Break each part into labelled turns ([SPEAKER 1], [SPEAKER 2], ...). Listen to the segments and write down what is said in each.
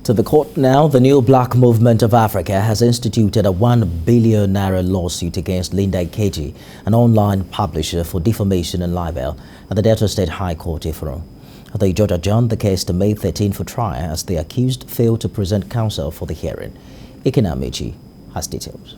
[SPEAKER 1] To the court now, the NeoBlack Movement of Africa has instituted a ₦1 billion lawsuit against Linda Ikeji, an online publisher, for defamation and libel at the Delta State High Court, Effurun. The judge adjourned the case to May 13 for trial as the accused failed to present counsel for the hearing. Ikeji has details.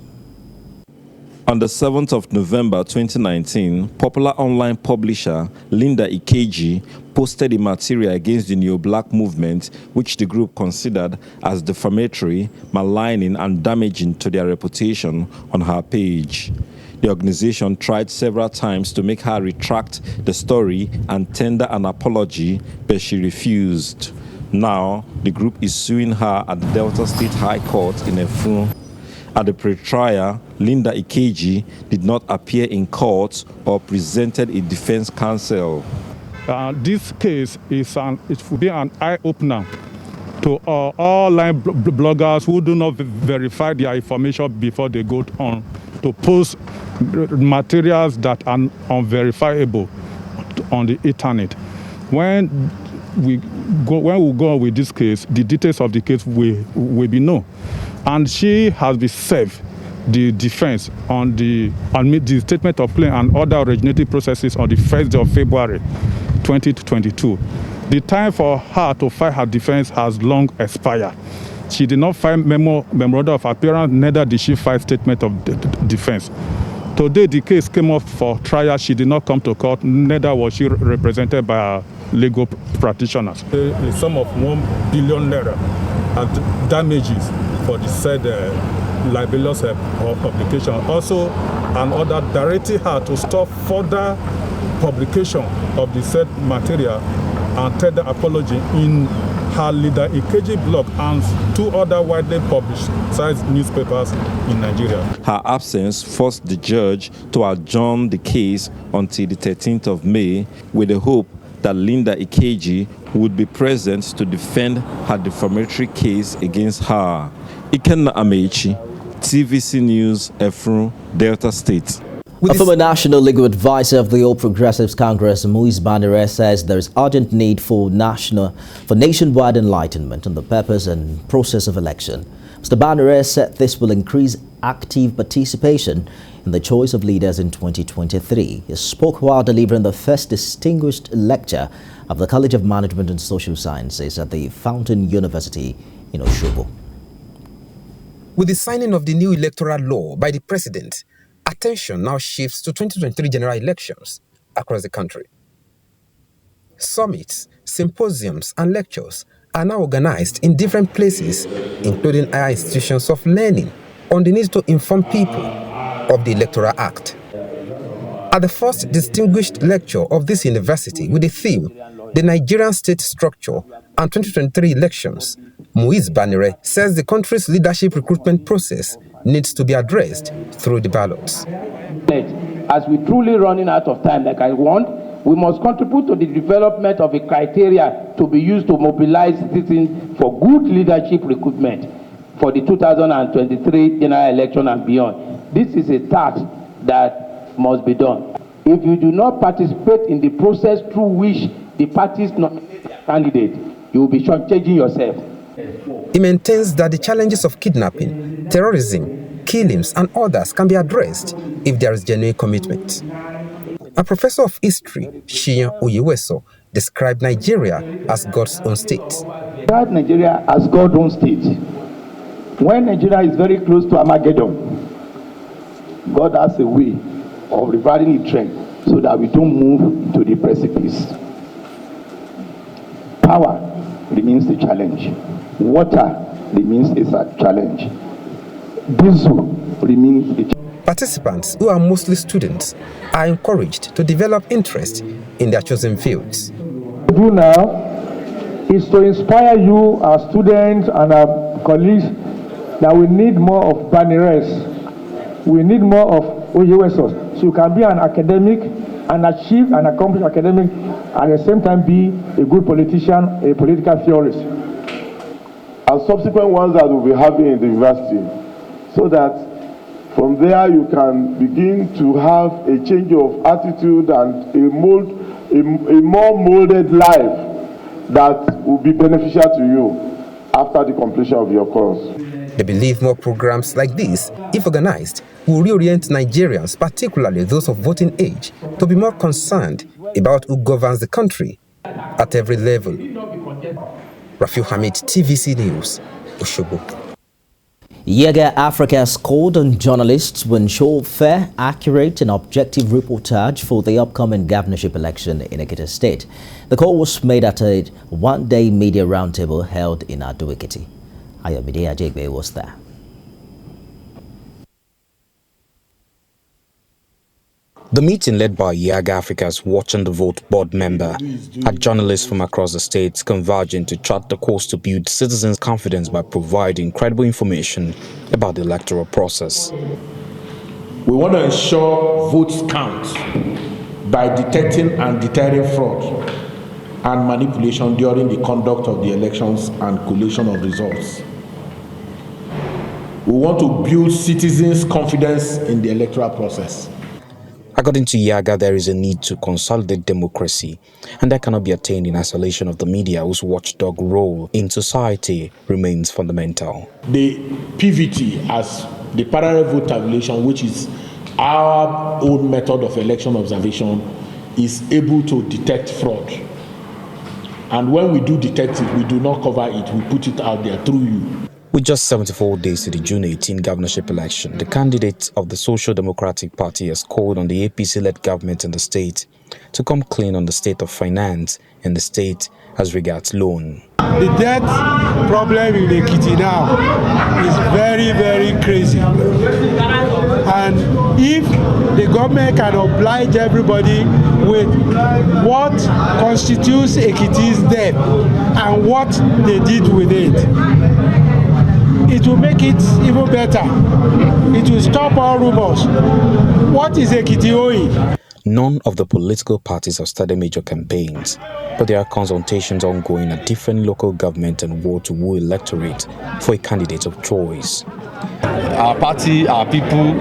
[SPEAKER 2] On the 7th of November 2019, popular online publisher Linda Ikeji posted a material against the NeoBlack movement, which the group considered as defamatory, maligning, and damaging to their reputation on her page. The organization tried several times to make her retract the story and tender an apology, but she refused. Now, the group is suing her at the Delta State High Court in Effurun. At the pre-trial, Linda Ikeji did not appear in court or presented a defense counsel.
[SPEAKER 3] This case it will be an eye-opener to all online bloggers who do not verify their information before they go on to post materials that are unverifiable on the internet. When we go on with this case, the details of the case will be known. And she has been served the defense on the statement of claim and other originating processes on the 1st of February 2022. The time for her to file her defense has long expired. She did not file memorandum of appearance, neither did she file statement of defense. Today, the case came up for trial. She did not come to court, neither was she represented by legal practitioners. A sum of ₦1 billion as damages for the said libelous publication. Also, an order directing her to stop further publication of the said material and tender apology in her Linda Ikeji blog and 2 other widely publicized newspapers in Nigeria.
[SPEAKER 2] Her absence forced the judge to adjourn the case until the 13th of May with the hope that Linda Ikeji would be present to defend her defamatory case against her. Ikeji, TVC News, Effurun, Delta State.
[SPEAKER 1] A former National Legal Advisor of the All Progressives Congress, Muiz Banire, says there is urgent need for nationwide enlightenment on the purpose and process of election. Mr. Banire said this will increase active participation in the choice of leaders in 2023. He spoke while delivering the first distinguished lecture of the College of Management and Social Sciences at the Fountain University in Osogbo.
[SPEAKER 4] With the signing of the new electoral law by the president, attention now shifts to 2023 general elections across the country. Summits, symposiums, and lectures are now organized in different places, including higher institutions of learning, on the need to inform people of the Electoral Act. At the first distinguished lecture of this university with the theme, The Nigerian State Structure and 2023 Elections, Muiz Banire says the country's leadership recruitment process needs to be addressed through the ballots.
[SPEAKER 5] As we're truly running out of time, like I want, we must contribute to the development of a criteria to be used to mobilize citizens for good leadership recruitment for the 2023 general election and beyond. This is a task that must be done. If you do not participate in the process through which the parties nominate their candidate, you will be shortchanging yourself.
[SPEAKER 4] He maintains that the challenges of kidnapping, terrorism, killings, and others can be addressed if there is genuine commitment. A professor of history, Shiyan Oyeweso, described Nigeria as God's own state.
[SPEAKER 5] Describe Nigeria as God's own state. When Nigeria is very close to Armageddon, God has a way of reversing the trend so that we don't move to the precipice. Power remains the challenge. Water remains a challenge. Diesel remains a challenge.
[SPEAKER 4] Participants, who are mostly students, are encouraged to develop interest in their chosen fields.
[SPEAKER 6] What we do now is to inspire you, our students and our colleagues, that we need more of Banires. We need more of Oyewesos. So you can be an academic and achieve an accomplished academic, and at the same time be a good politician, a political theorist.
[SPEAKER 7] And subsequent ones that we'll be having in the university, so that from there you can begin to have a change of attitude and a more molded life that will be beneficial to you. after the completion of your course.
[SPEAKER 4] They believe more programs like this, if organized, will reorient Nigerians, particularly those of voting age, to be more concerned about who governs the country at every level. Rafiu Hamid, TVC News, Osogbo.
[SPEAKER 1] Yaga Africa has called on journalists to ensure fair, accurate and objective reportage for the upcoming governorship election in Ekiti State. The call was made at a one-day media roundtable held in Ado-Ekiti. Ayomide Ajegbe was there.
[SPEAKER 8] The meeting, led by Yaga Africa's Watch and the Vote board member, had journalists from across the states converging to chart the course to build citizens' confidence by providing credible information about the electoral process.
[SPEAKER 9] We want to ensure votes count by detecting and deterring fraud and manipulation during the conduct of the elections and collation of results. We want to build citizens' confidence in the electoral process.
[SPEAKER 8] According to Yaga, there is a need to consolidate democracy, and that cannot be attained in isolation of the media, whose watchdog role in society remains fundamental.
[SPEAKER 9] The PVT, as the parallel vote tabulation, which is our own method of election observation, is able to detect fraud. And when we do detect it, we do not cover it, we put it out there through you.
[SPEAKER 8] With just 74 days to the June 18 governorship election, the candidate of the Social Democratic Party has called on the APC-led government in the state to come clean on the state of finance in the state as regards loan.
[SPEAKER 6] The debt problem in Ekiti now is very, very crazy. And if the government can oblige everybody with what constitutes Ekiti's debt and what they did with it, it will make it even better. It will stop all rumors. What is Ekiti owing?
[SPEAKER 8] None of the political parties have started major campaigns, but there are consultations ongoing at different local government and ward-to-ward electorate for a candidate of choice.
[SPEAKER 10] Our party, our people,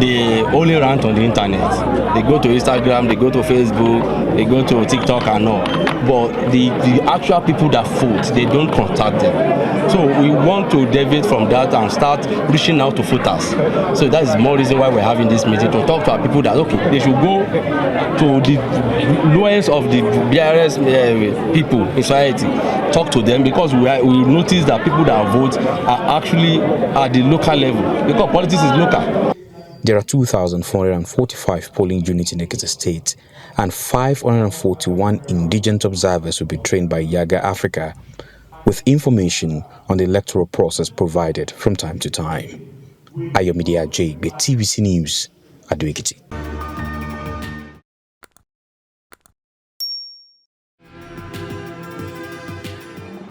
[SPEAKER 10] they only rant on the internet. They go to Instagram, they go to Facebook, they go to TikTok and all. But the actual people that vote, they don't contact them. So we want to deviate from that and start reaching out to voters. So that is more reason why we're having this meeting, to talk to our people that, okay, they should go to the lowest of the BRS people in society, talk to them, because we notice that people that vote are actually at the local level, because politics is local.
[SPEAKER 8] There are 2,445 polling units in Ekiti State, and 541 indigent observers will be trained by Yaga Africa, with information on the electoral process provided from time to time. Ayomide Ajegbe, TVC News, Ado-Ekiti.